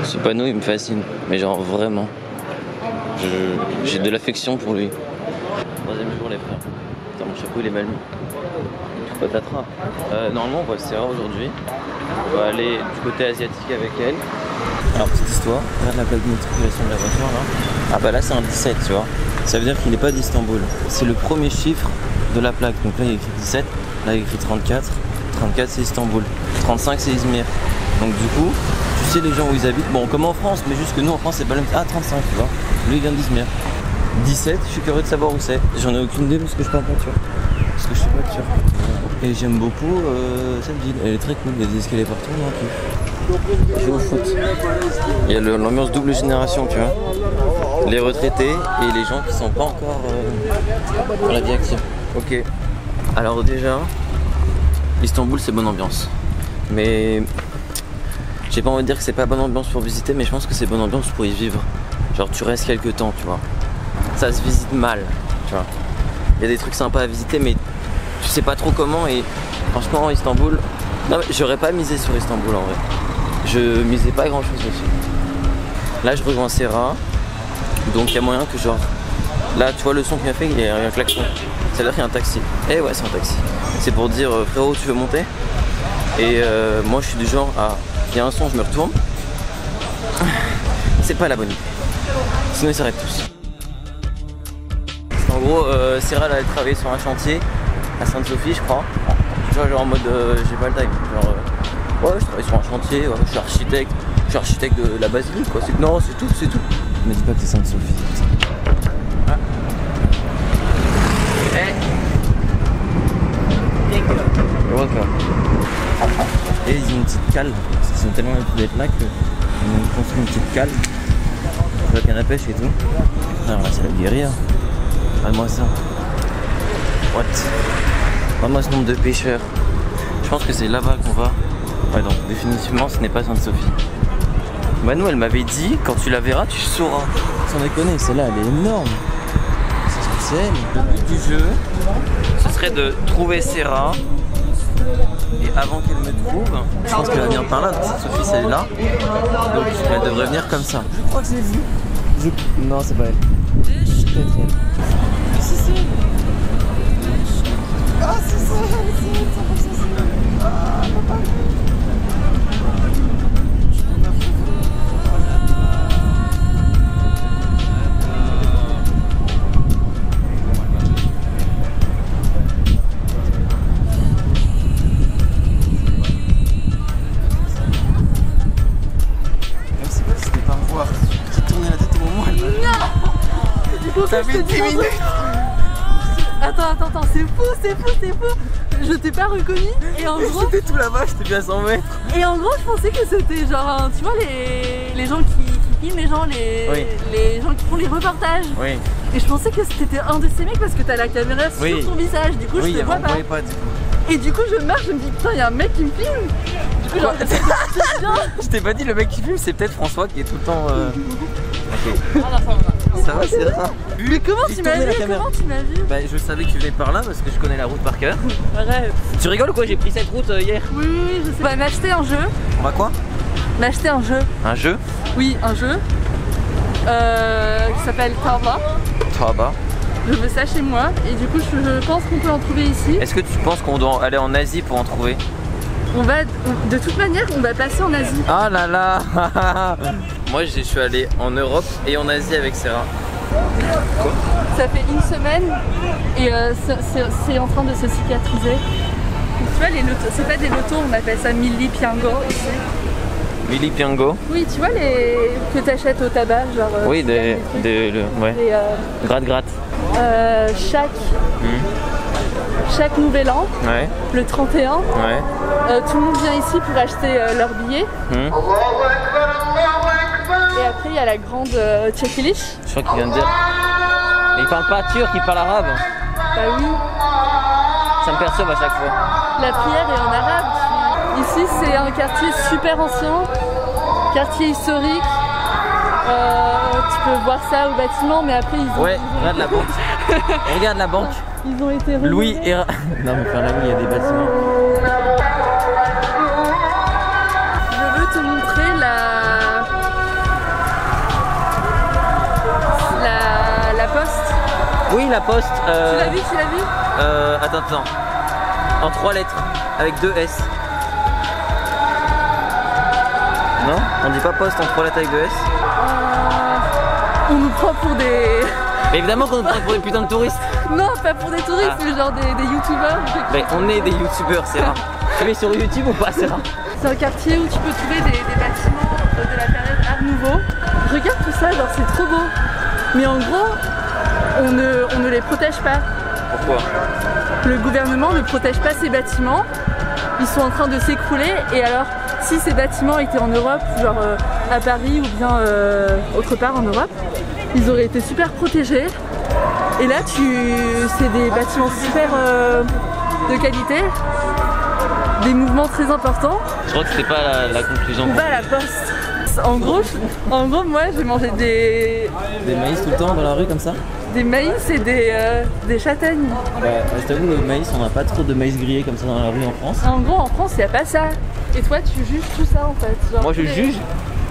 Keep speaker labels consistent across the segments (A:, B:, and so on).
A: Ce panneau il me fascine, mais genre vraiment. J'ai de l'affection pour lui. Troisième jour les frères. Putain, mon chapeau il est mal mis. Tout patatras. Normalement on voit Serra aujourd'hui. On va aller du côté asiatique avec elle. Alors petite histoire, regarde la plaque d'immatriculation de la voiture là. Ah bah là c'est un 17 tu vois. Ça veut dire qu'il n'est pas d'Istanbul. C'est le premier chiffre de la plaque. Donc là il y a écrit 17, là il y a écrit 34. 34 c'est Istanbul. 35 c'est Izmir. Donc du coup, tu sais les gens où ils habitent. Bon comme en France, mais juste que nous en France c'est pas le même. Ah 35 tu vois. Lui il vient d'Izmir. 17, je suis curieux de savoir où c'est. J'en ai aucune idée parce que je suis pas en voiture. Parce que je suis pas sûr. Et j'aime beaucoup cette ville. Elle est très cool, il y a des escaliers partout, on en kiffe. Je joue au foot. Il y a l'ambiance double génération, tu vois. Les retraités et les gens qui sont pas encore dans la vie active. Ok. Alors déjà, Istanbul c'est bonne ambiance. Mais j'ai pas envie de dire que c'est pas bonne ambiance pour visiter, mais je pense que c'est bonne ambiance pour y vivre. Genre tu restes quelques temps, tu vois. Ça se visite mal, tu vois. Il y a des trucs sympas à visiter, mais tu sais pas trop comment. Et franchement, Istanbul, non, j'aurais pas misé sur Istanbul en vrai. Je misais pas grand chose dessus. Là, je rejoins Serra, donc il y a moyen que genre. Là, tu vois le son qu'il m'a fait, il y a un klaxon. Ça veut dire qu'il y a un taxi. Eh ouais, c'est un taxi. C'est pour dire frérot, tu veux monter? Et moi, je suis du genre à. Il y a un son, je me retourne. C'est pas la bonne idée. Sinon, ils s'arrêtent tous. En gros, Serra elle travaillé sur un chantier à Sainte-Sophie, je crois. Tu vois, genre en mode j'ai pas le time. Genre, ouais, je travaille sur un chantier, ouais, je suis architecte de la basilique, quoi. Non, c'est tout, c'est tout. Me dis pas que c'est Sainte-Sophie. Ah. Hey. You're welcome. Et ils ont une petite cale, parce qu'ils ont tellement l'habitude d'être là qu'ils ont construit une petite cale pour la canne à pêche et tout. Alors là, c'est la guérilla. Regarde-moi ça. What? Regarde-moi ce nombre de pêcheurs. Je pense que c'est là-bas qu'on va. Ouais, donc définitivement, ce n'est pas Sainte-Sophie. Manu, elle m'avait dit, quand tu la verras, tu sauras. Sans déconner, celle-là, elle est énorme. C'est elle. Le but du jeu, ce serait de trouver Serra. Et avant qu'elle me trouve, je pense qu'elle va venir par là. Donc Sainte-Sophie, c'est là. Donc elle devrait venir comme ça. Je crois que c'est vous. Non, c'est pas elle. C'est peut-être elle. Si, si. Ah, c'est ça, Ah, papa.
B: T'avais 10 minutes. Attends, c'est fou. Je t'ai pas reconnu et en gros...
A: C'était tout là-bas, je t'ai vu à 100 mètres.
B: Et en gros, je pensais que c'était genre, tu vois, les gens qui filment les gens, les gens qui font les reportages.
A: Oui.
B: Et je pensais que c'était un de ces mecs parce que t'as la caméra sur ton visage, du coup je te vois pas. Et du coup je marche, je me dis putain, il y a un mec qui me filme. Du coup genre,
A: je t'ai pas dit le mec qui filme, c'est peut-être François qui est tout le temps... Ok.
B: Ah non, ça va.
A: Ça va, c'est rare.
B: Mais comment tu m'as vu?
A: Bah je savais que tu venais par là parce que je connais la route par cœur.
B: Bref.
A: Tu rigoles ou quoi? J'ai pris cette route hier.
B: Oui, je sais. On va m'acheter un jeu.
A: On va quoi?
B: M'acheter un jeu.
A: Un jeu?
B: Oui, un jeu. Qui s'appelle Tava.
A: Tava.
B: Je veux ça chez moi et du coup je pense qu'on peut en trouver ici.
A: Est-ce que tu penses qu'on doit aller en Asie pour en trouver?
B: De toute manière, on va passer en Asie.
A: Ah là là. Moi je suis allé en Europe et en Asie avec Serra. Quoi?
B: Ça fait une semaine et c'est en train de se cicatriser. Tu vois, les lotos, c'est pas des lotos, on appelle ça Milli Piango ici.
A: Milli Piango?
B: Oui, tu vois les que t'achètes au tabac, genre.
A: Oui, ouais. Gratte-gratte.
B: Chaque nouvel an,
A: ouais.
B: Le 31,
A: ouais.
B: Tout le monde vient ici pour acheter leurs billets. Et après il y a la grande chekilish.
A: Je crois qu'il vient de dire. Mais il parle pas turc, il parle arabe.
B: Bah oui.
A: Ça me perturbe à chaque fois.
B: La prière est en arabe. Ici c'est un quartier super ancien, quartier historique. Tu peux voir ça au bâtiment, mais après ils ont...
A: Ouais, regarde la banque. Regarde la banque.
B: Ils ont été rénovés.
A: Louis et... Non mais faire la nuit, il y a des bâtiments.
B: Je veux te montrer
A: Oui, la Poste.
B: Tu l'as vu,
A: Attends. En 3 lettres, avec 2 S. Non? On dit pas Poste en 3 lettres avec 2 S?
B: On nous prend pour des...
A: Mais évidemment qu'on nous prend pour des putains de touristes.
B: Non, pas pour des touristes, mais genre des youtubeurs.
A: Mais on est des youtubeurs, c'est rare. Tu mets sur YouTube ou pas? C'est rare.
B: C'est un quartier où tu peux trouver des bâtiments de la période Art Nouveau. Regarde tout ça, genre c'est trop beau. Mais en gros, on ne les protège pas.
A: Pourquoi?
B: Le gouvernement ne protège pas ces bâtiments. Ils sont en train de s'écrouler. Et alors, si ces bâtiments étaient en Europe, genre à Paris ou bien autre part en Europe, ils auraient été super protégés. Et là, c'est des bâtiments super de qualité, des mouvements très importants.
A: Je crois que c'était pas la conclusion.
B: On va à la Poste. En gros, moi, j'ai mangé des
A: maïs tout le temps dans la rue comme ça?
B: Des maïs et des châtaignes.
A: Ouais, je t'avoue, le maïs, on n'a pas trop de maïs grillé comme ça dans la rue en France.
B: En gros, en France, il n'y a pas ça. Et toi, tu juges tout ça en fait. Genre,
A: moi, je juge?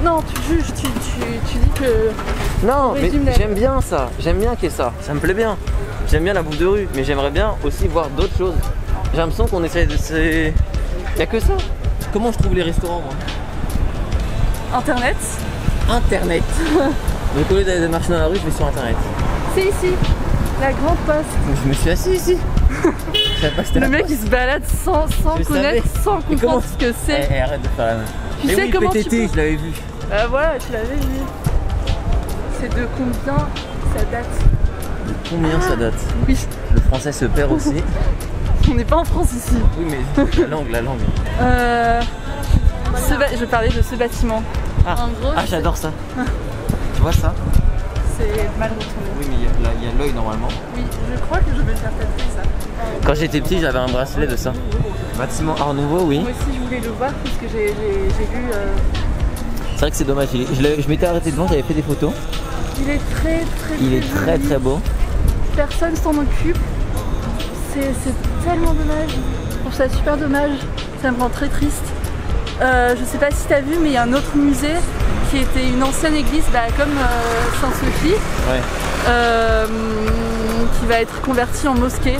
B: Non, tu juges, tu dis que...
A: Non, mais j'aime bien ça. J'aime bien qu'il y ait ça. Ça me plaît bien. J'aime bien la bouffe de rue, mais j'aimerais bien aussi voir d'autres choses. J'ai l'impression qu'on essaie de... Il n'y a que ça. Comment je trouve les restaurants, moi?
B: Internet.
A: Internet. Donc au lieu d'aller marcher dans la rue, je vais sur Internet.
B: C'est ici, la grande Poste.
A: Je me suis assis ici. Je savais pas que c'était
B: le mec il se balade sans connaître, sans comprendre ce que c'est.
A: Arrête de faire la même.
B: Tu sais comment
A: PTT,
B: tu peux...
A: je l'avais vu.
B: Voilà, tu l'avais vu. C'est de combien ça date?
A: De combien ça date?
B: Oui.
A: Le français se perd aussi.
B: On n'est pas en France ici.
A: Oui, mais la langue.
B: Je parlais de ce bâtiment.
A: Ah,
B: en gros,
A: j'adore ça. Tu vois ça?
B: C'est mal retourné.
A: Oui, mais il y a l'œil normalement.
B: Oui, je crois que je vais faire peut-être ça.
A: Quand j'étais petit, j'avais un bracelet de ça. Bâtiment Art Nouveau, oui.
B: Moi aussi, je voulais le voir parce que j'ai vu.
A: C'est vrai que c'est dommage. Je m'étais arrêté devant, j'avais fait des photos.
B: Il est
A: très beau.
B: Personne s'en occupe. C'est tellement dommage. Je trouve ça super dommage. Ça me rend très triste. Je sais pas si tu as vu, mais il y a un autre musée qui était une ancienne église, comme Saint-Sophie,
A: ouais.
B: Qui va être convertie en mosquée.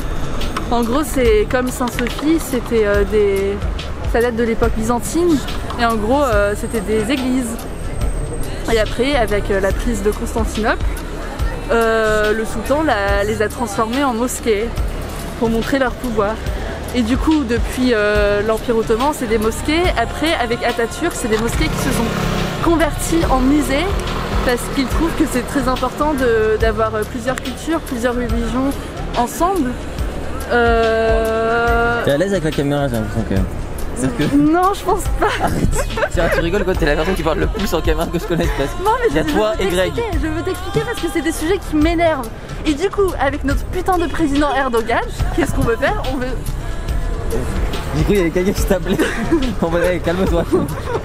B: En gros, c'est comme Saint-Sophie, c'était ça date de l'époque byzantine, et en gros, c'était des églises. Et après, avec la prise de Constantinople, le sultan les a transformées en mosquées pour montrer leur pouvoir. Et du coup, depuis l'Empire ottoman, c'est des mosquées. Après, avec Atatürk, c'est des mosquées qui se sont converties en musées parce qu'ils trouvent que c'est très important d'avoir plusieurs cultures, plusieurs religions ensemble.
A: T'es à l'aise avec la caméra, j'ai l'impression quand même.
B: Non, je pense pas.
A: Arrête. Tu rigoles quand t'es la personne qui parle le plus en caméra que je connaisse presque.
B: Non, mais
A: il y a toi et Greg.
B: Je veux t'expliquer parce que c'est des sujets qui m'énervent. Et du coup, avec notre putain de président Erdogan, qu'est-ce qu'on veut faire?
A: Du coup, il y avait quelqu'un qui t'appelait. On va dire, calme-toi.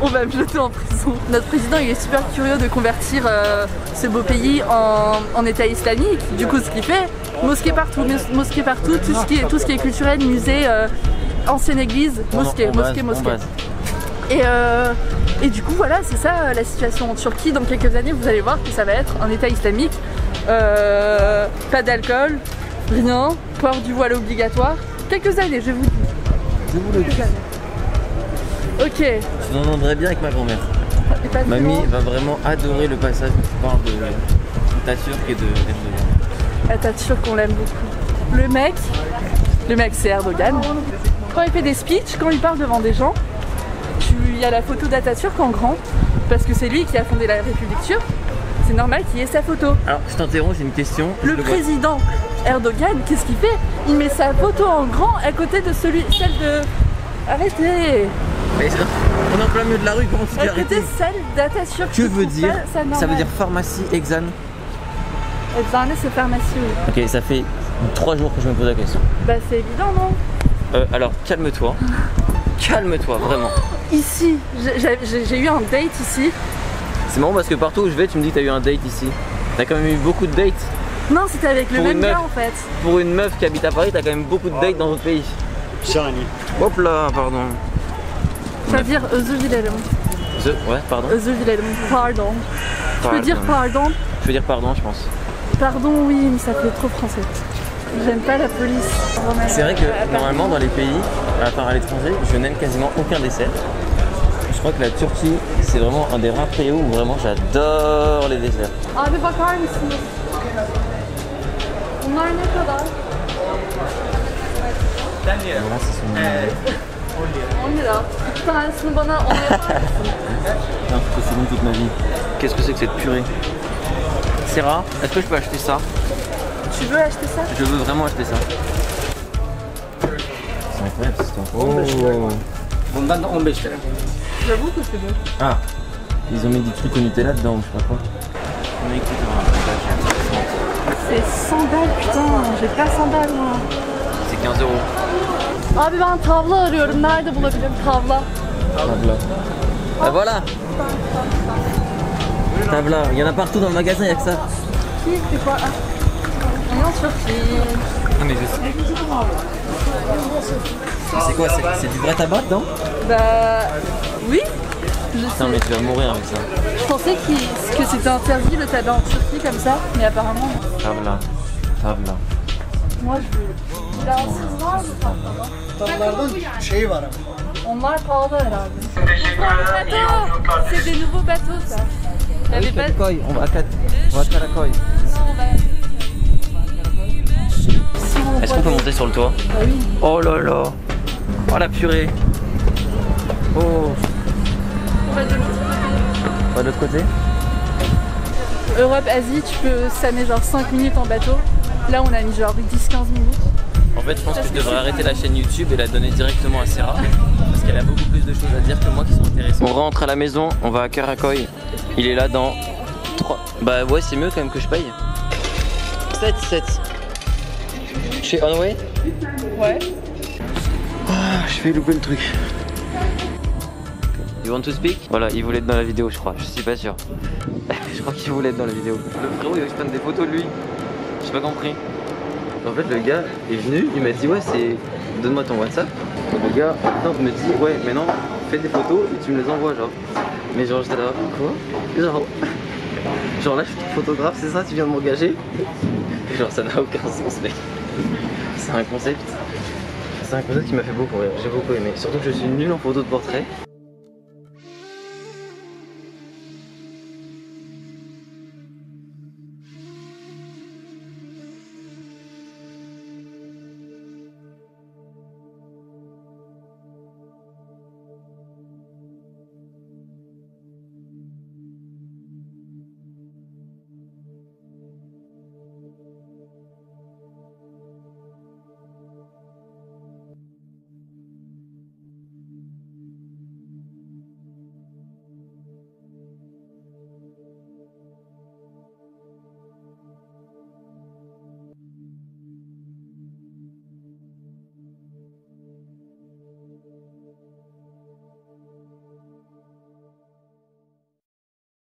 B: On va me jeter en prison. Notre président, il est super curieux de convertir ce beau pays en État islamique. Du coup, ce qu'il fait, mosquée partout, tout ce qui est culturel, musée, ancienne église, mosquée. Et du coup, voilà, c'est ça la situation en Turquie. Dans quelques années, vous allez voir que ça va être un État islamique. Pas d'alcool, rien, port du voile obligatoire. Quelques années, je vous dis.
A: Je vous le dis.
B: Ok.
A: Je t'entendrais bien avec ma grand-mère. Mamie va vraiment adorer le passage où tu parles de Atatürk et de Erdogan.
B: Atatürk, on l'aime beaucoup. Le mec c'est Erdogan. Quand il fait des speeches, quand il parle devant des gens, il y a la photo d'Atatürk en grand, parce que c'est lui qui a fondé la République turque. C'est normal qu'il y ait sa photo.
A: Alors, je t'interromps, j'ai une question.
B: Le président Erdogan, qu'est-ce qu'il fait? Il met sa photo en grand à côté de celle de... Arrêtez!
A: Mais on est en plein milieu de la rue, comment tu dis arrêter?
B: À côté celle d'Atatürk.
A: Que veut dire? Ça veut dire pharmacie Exan?
B: Exan, c'est pharmacie, oui.
A: Ok, ça fait 3 jours que je me pose la question.
B: Bah c'est évident, non?
A: Alors, calme-toi. Calme-toi, vraiment.
B: Ici, j'ai eu un date ici.
A: C'est marrant parce que partout où je vais, tu me dis que t'as eu un date ici. T'as quand même eu beaucoup de dates.
B: Non, c'était avec le même gars en fait.
A: Pour une meuf qui habite à Paris, t'as quand même beaucoup de dates dans votre pays. Hop là, pardon.
B: Ça veut dire özür dilerim.
A: Ouais, pardon.
B: Özür dilerim, pardon. Tu peux dire pardon?
A: Je peux dire pardon, je pense.
B: Pardon, oui, mais ça fait trop français. J'aime pas la police.
A: C'est vrai que normalement dans les pays, à part à l'étranger, je n'aime quasiment aucun dessert. Je crois que la Turquie, c'est vraiment un des rares pays où vraiment j'adore les desserts.
B: Abi bakar mısınız? Bunlar ne kadar?
A: Vraiment, c'est son...
B: 10 lira. İki tanesini bana 10 yapar mısın?
A: Non, c'est bon toute ma vie. Qu'est-ce que c'est que cette purée? C'est rare. Est-ce que je peux acheter ça?
B: Tu veux acheter ça?
A: Je veux vraiment acheter ça. C'est incroyable cette histoire. Oh.
C: Bundan da 15 lira.
B: J'avoue que c'est bon.
A: Ah, ils ont mis des trucs au Nutella dedans, je sais pas quoi. On a écrit
B: C'est 100 balles, putain. J'ai pas 100 balles moi.
A: c'est 15 euros.
B: Abi ben tavla arıyorum. Nerede bulabilirim tavla?
A: Tabla. Ah voilà. Tabla, il y en a partout dans le magasin, il y a que ça.
B: Qui c'est quoi? Ah, en Turquie.
A: Ah mais je sais. C'est quoi? C'est du vrai tabac dedans?
B: Bah oui. Je
A: Putain
B: sais.
A: mais tu vas mourir avec ça.
B: Je pensais que c'était interdit le tabac en Turquie comme ça, mais apparemment non.
A: Tabla. Tabla.
B: Moi je veux. Plansız var mı tatlama?
C: Tatlardan şey var ama.
B: Onlar pahalı herhalde. Bateau! C'est des nouveaux bateaux ça. Il y avait pas...
A: Karakoy, on va à Karakoy. Est-ce qu'on peut monter sur le toit?
B: Ah oui.
A: Oh là là. Oh la purée. Oh.
B: On va de l'autre côté.
A: Pas de l'autre côté?
B: Europe, Asie, tu peux s'amener genre 5 minutes en bateau. Là on a mis genre 10-15 minutes.
A: En fait, je pense que je devrais arrêter la chaîne YouTube et la donner directement à Sarah parce qu'elle a beaucoup plus de choses à dire que moi qui sont intéressantes. On rentre à la maison, on va à Karakoy. Il est là dans 3. Bah ouais, c'est mieux quand même que je paye. 7. Chez Onway?
B: Ouais.
A: Ah, je vais louper le truc. You want to speak? Voilà, il voulait être dans la vidéo, je crois. Je suis pas sûr. Je crois qu'il voulait être dans la vidéo. Le frérot, il veut que je prenne des photos de lui. J'ai pas compris. En fait, le gars est venu, il m'a dit ouais, c'est donne-moi ton WhatsApp. Donc, le gars en me dit ouais, maintenant fais des photos et tu me les envoies, genre. Mais genre, j'étais là, quoi? Genre là, je suis photographe, c'est ça? Tu viens de m'engager? Genre, ça n'a aucun sens, mec. C'est un concept. C'est un concept qui m'a fait beaucoup rire. J'ai beaucoup aimé. Surtout que je suis nul en photo de portrait.